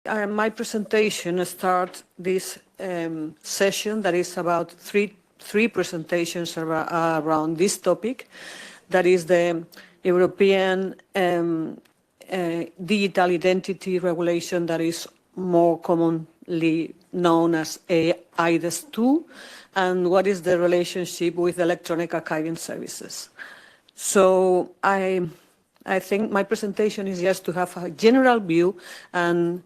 My presentation starts this session that is about three presentations around this topic, that is the European digital identity regulation that is more commonly known as eIDAS 2, and what is the relationship with electronic archiving services. So I think my presentation is just to have a general view and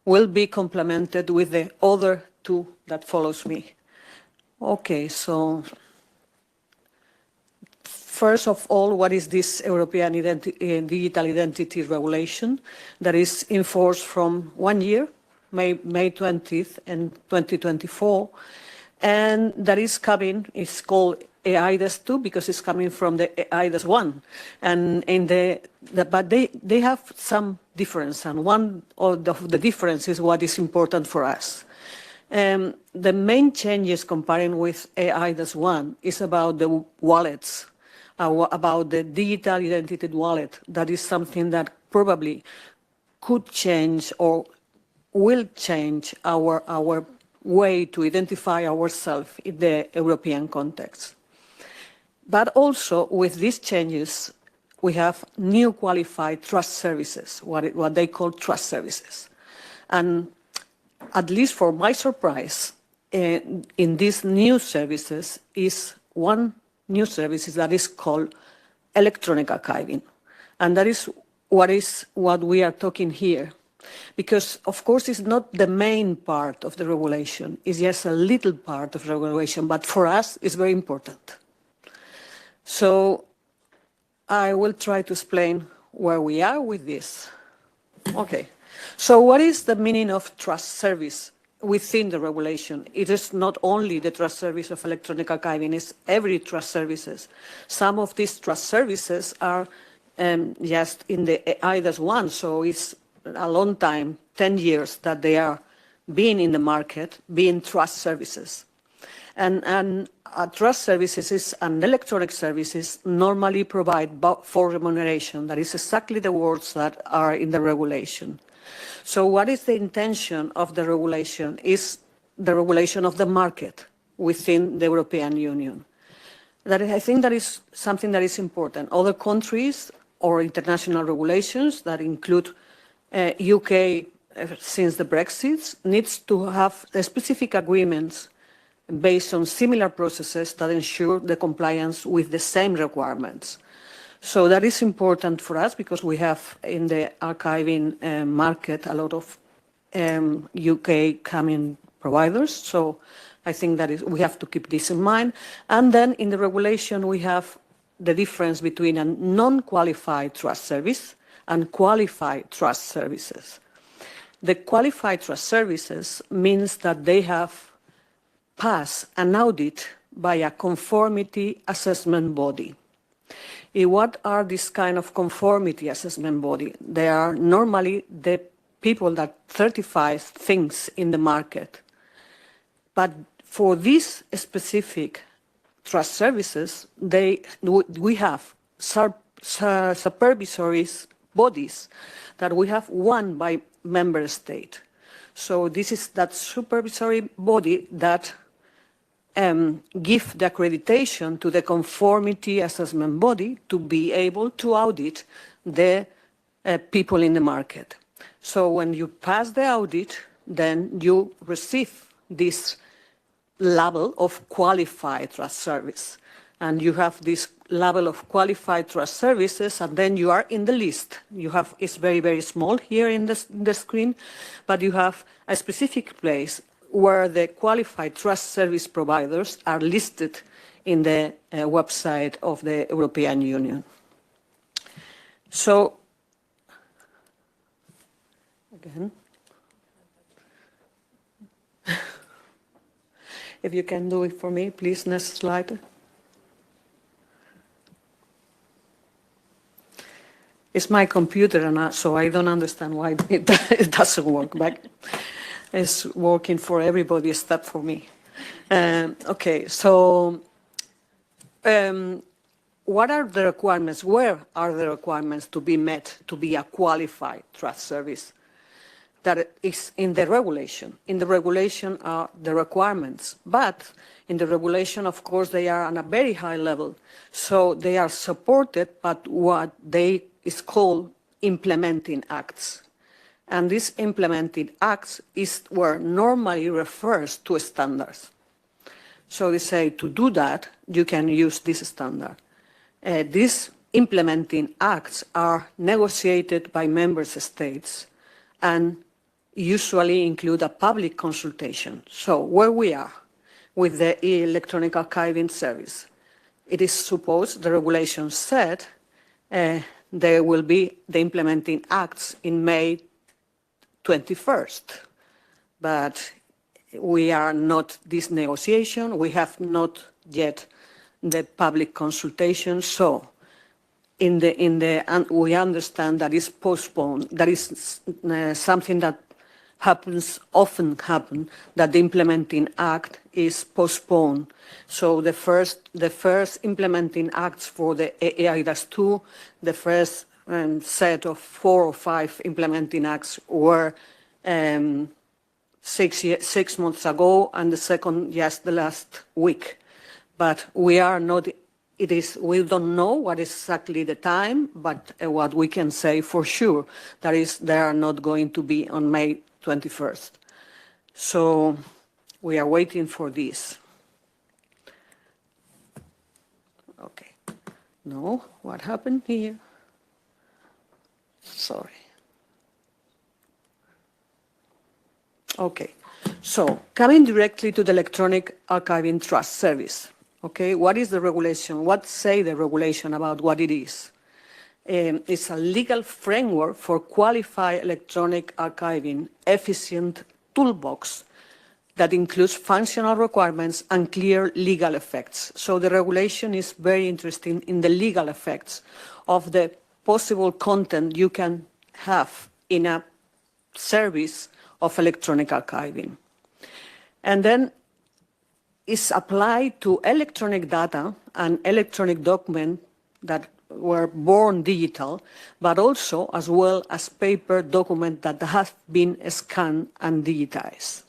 will be complemented with the other two that follows me. Okay, so first of all, what is this European Digital Identity Regulation that is in force from 1 year, May 20th, and 2024, and that is coming, it's called eIDAS 2 because it's coming from the eIDAS 1, and in but they have some difference, and one of the difference is what is important for us. The main changes comparing with eIDAS 1 is about the wallets, about the digital identity wallet. That is something that probably could change or will change our way to identify ourselves in the European context. But also with these changes, we have new qualified trust services, what they call trust services. And at least for my surprise, in these new services is one new service that is called electronic archiving. And that is what we are talking here. Because, of course, it's not the main part of the regulation. It's just a little part of the regulation, but for us, it's very important. So I will try to explain where we are with this. Okay. So what is the meaning of trust service within the regulation? It is not only the trust service of electronic archiving, it's every trust services. Some of these trust services are just in the eIDAS 1, so it's a long time, 10 years, that they are being in the market, being trust services. And trust services is an electronic services normally provide for remuneration. That is exactly the words that are in the regulation. So what is the intention of the regulation? Is the regulation of the market within the European Union. I think that is something that is important. Other countries or international regulations that include UK since the Brexit needs to have specific agreements based on similar processes that ensure the compliance with the same requirements. So that is important for us because we have in the archiving market a lot of UK coming providers. So I think that we have to keep this in mind. And then in the regulation, we have the difference between a non-qualified trust service and qualified trust services. The qualified trust services means that they have passed an audit by a conformity assessment body. What are these kind of conformity assessment body? They are normally the people that certify things in the market. But for these specific trust services, we have supervisory bodies that we have one by member state. So this is that supervisory body that give the accreditation to the conformity assessment body to be able to audit the people in the market. So when you pass the audit, then you receive this level of qualified trust service. And you have this level of qualified trust services, and then you are in the list. It's very, very small here in the screen, but you have a specific place where the qualified trust service providers are listed in the website of the European Union. So, again, if you can do it for me, please, next slide. It's my computer, and so I don't understand why it doesn't work, but it's working for everybody except for me. Okay, so what are the requirements? Where are the requirements to be met to be a qualified trust service? that is in the regulation. In the regulation are the requirements, but in the regulation, of course, they are on a very high level. So they are supported by what they is called implementing acts. And these implementing acts is where normally refers to standards. So they say to do that, you can use this standard. These implementing acts are negotiated by member states and usually include a public consultation. So where we are with the electronic archiving service, it is supposed, the regulation said, there will be the implementing acts in May 21st. But we are not this negotiation, we have not yet the public consultation, so we understand that is postponed. That is something that often happen, that the implementing act is postponed. So the first implementing acts for the eIDAS 2, the first set of 4 or 5 implementing acts were 6 months ago, and the second just the last week. But we are not. We don't know what is exactly the time, but what we can say for sure, that is, they are not going to be on May 21st. So we are waiting for this. Okay. No, what happened here? Sorry. Okay. So coming directly to the Electronic Archiving Trust Service. Okay, what is the regulation? What say the regulation about what it is? It's a legal framework for qualified electronic archiving efficient toolbox that includes functional requirements and clear legal effects. So the regulation is very interesting in the legal effects of the possible content you can have in a service of electronic archiving. And then is applied to electronic data and electronic documents that were born digital, but also as well as paper documents that have been scanned and digitized.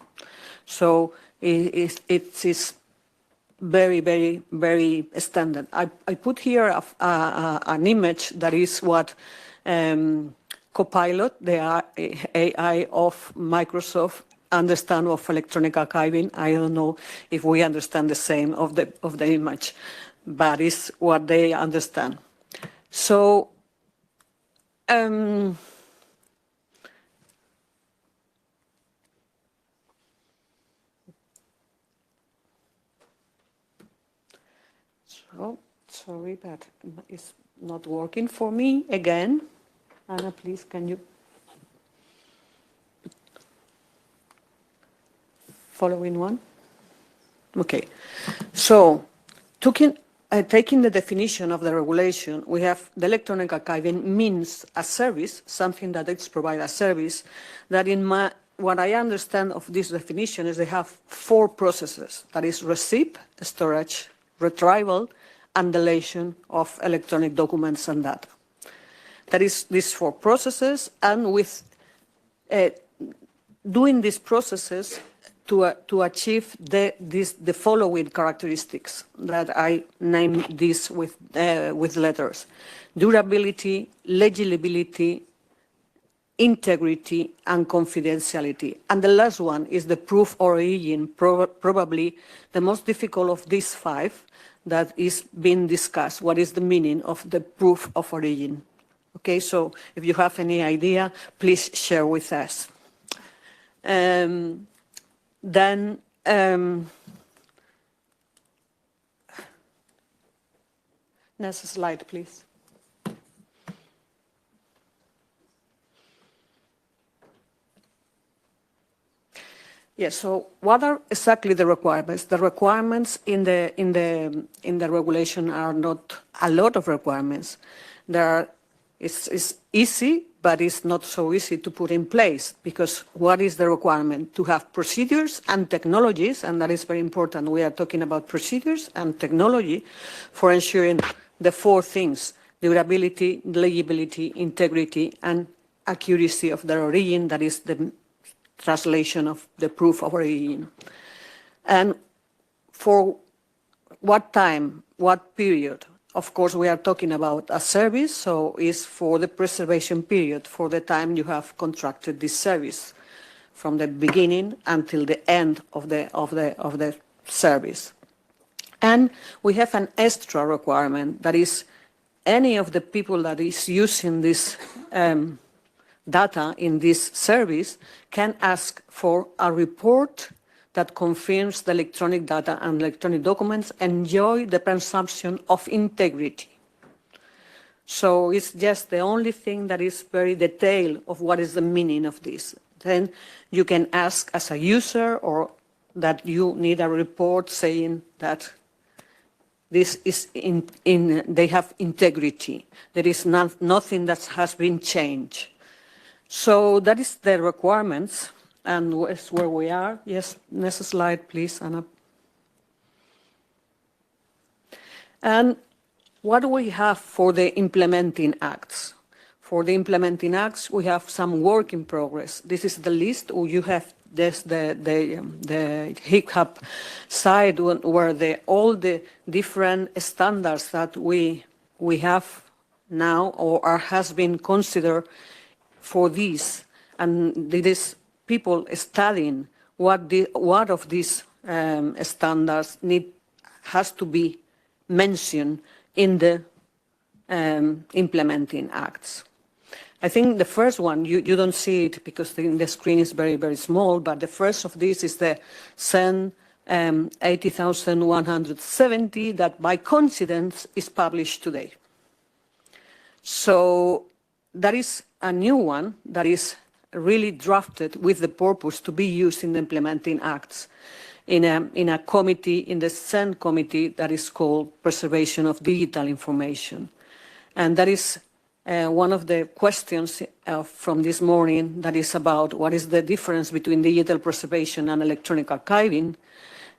So it is very, very, very standard. I put here an image that is what Copilot, the AI of Microsoft, understand of electronic archiving. I don't know if we understand the same of the image, but it's what they understand. So sorry, but it's not working for me again. Anna, please, can you? Following one. Okay. So, taking the definition of the regulation, we have the electronic archiving means a service, something that it's provide a service, that what I understand of this definition is they have 4 processes, that is receipt, storage, retrieval, and deletion of electronic documents and data. That is these 4 processes, and with doing these processes to achieve the following characteristics that I named this with letters: durability, legibility, integrity, and confidentiality. And the last one is the proof of origin, probably the most difficult of these 5 that is being discussed. What is the meaning of the proof of origin? Okay, so if you have any idea, please share with us. Then next slide, please. Yes. So, what are exactly the requirements? The requirements in the regulation are not a lot of requirements. It's easy, but it's not so easy to put in place, because what is the requirement? To have procedures and technologies, and that is very important. We are talking about procedures and technology for ensuring the 4 things: durability, legibility, integrity, and accuracy of their origin. That is the translation of the proof of origin. And for what time, what period? Of course, we are talking about a service, so it's for the preservation period, for the time you have contracted this service, from the beginning until the end of the service. And we have an extra requirement, that is any of the people that is using this data in this service can ask for a report that confirms the electronic data and electronic documents enjoy the presumption of integrity. So it's just the only thing that is very detailed of what is the meaning of this. Then you can ask as a user, or that you need a report saying that this is they have integrity. There is nothing that has been changed. So that is the requirements, and that's where we are. Yes, next slide, please, Anna. And what do we have for the implementing acts? For the implementing acts, we have some work in progress. This is the list. You have this, the HICCUP side where all the different standards that we have now or has been considered for this, and it is people studying what of these standards has to be mentioned in the implementing acts. I think the first one, you don't see it because the screen is very, very small, but the first of these is the CEN 80,170 that by coincidence is published today. So that is a new one that is really drafted with the purpose to be used in the implementing acts in a committee, in the CEN committee that is called Preservation of Digital Information. And that is one of the questions from this morning, that is about what is the difference between digital preservation and electronic archiving.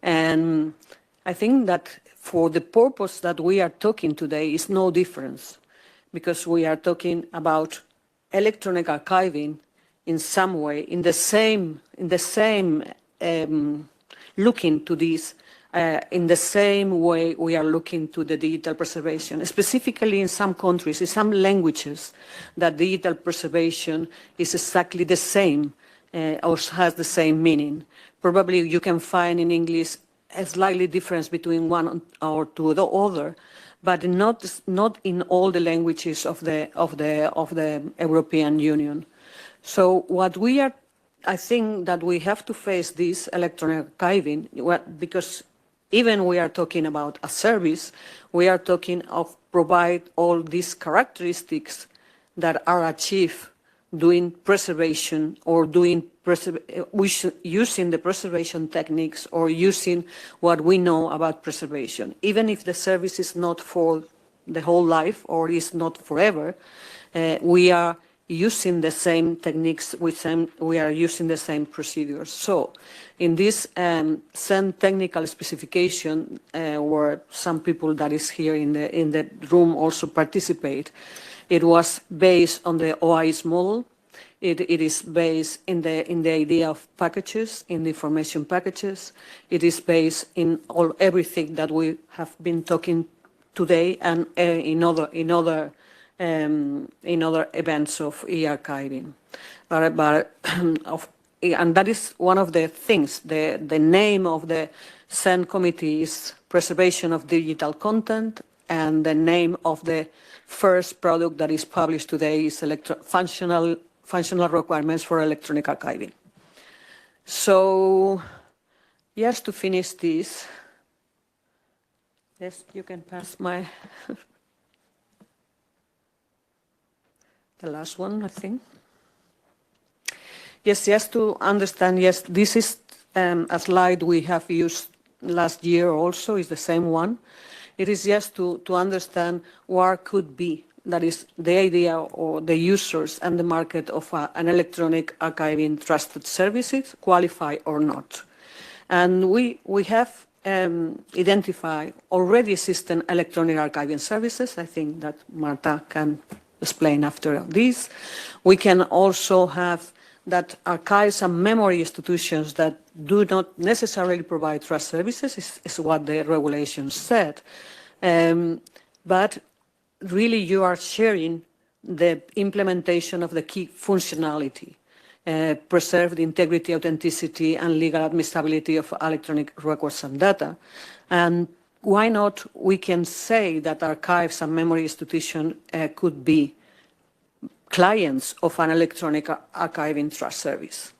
And I think that for the purpose that we are talking today is no difference, because we are talking about electronic archiving in some way, in the same looking to this in the same way we are looking to the digital preservation, specifically in some countries, in some languages, that digital preservation is exactly the same or has the same meaning. Probably you can find in English a slightly difference between one or to the other, but not in all the languages of the European Union. So what we are, I think that we have to face this electronic archiving, because even we are talking about a service, we are talking of provide all these characteristics that are achieved doing preservation or using the preservation techniques or using what we know about preservation. Even if the service is not for the whole life or is not forever, we are using the same techniques, we are using the same procedures. So in this CEN technical specification, where some people that is here in the room also participate, it was based on the OIS model. It is based in the idea of packages, in the information packages. It is based in everything that we have been talking today and in other events of e-archiving. And that is one of the things. The name of the CEN committee is Preservation of Digital Content, and the name of the first product that is published today is functional requirements for electronic archiving. So, just to finish this, yes, you can pass my the last one, I think. Yes, just to understand, yes, this is a slide we have used last year also, is the same one. It is just to understand what could be, that is the idea or the users and the market of an electronic archiving trusted services, qualify or not. And we have identified already existing electronic archiving services. I think that Marta can explain after this. We can also have that archives and memory institutions that do not necessarily provide trust services is what the regulation said. But really you are sharing the implementation of the key functionality, preserve the integrity, authenticity, and legal admissibility of electronic records and data. And why not we can say that archives and memory institutions could be clients of an electronic archiving trust service.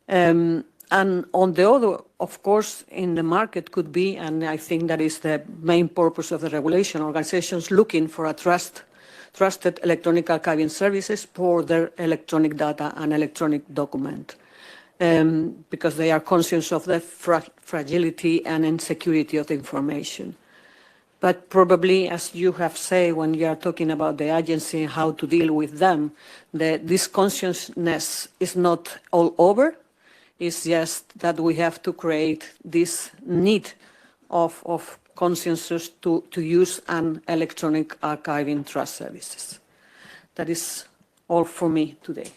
And on the other, of course, in the market could be, and I think that is the main purpose of the regulation, organizations looking for a trusted electronic archiving services for their electronic data and electronic document, because they are conscious of the fragility and insecurity of the information. But probably, as you have said, when you are talking about the agency and how to deal with them, this consciousness is not all over. It's just that we have to create this need of consensus to use an electronic archiving trust services. That is all for me today.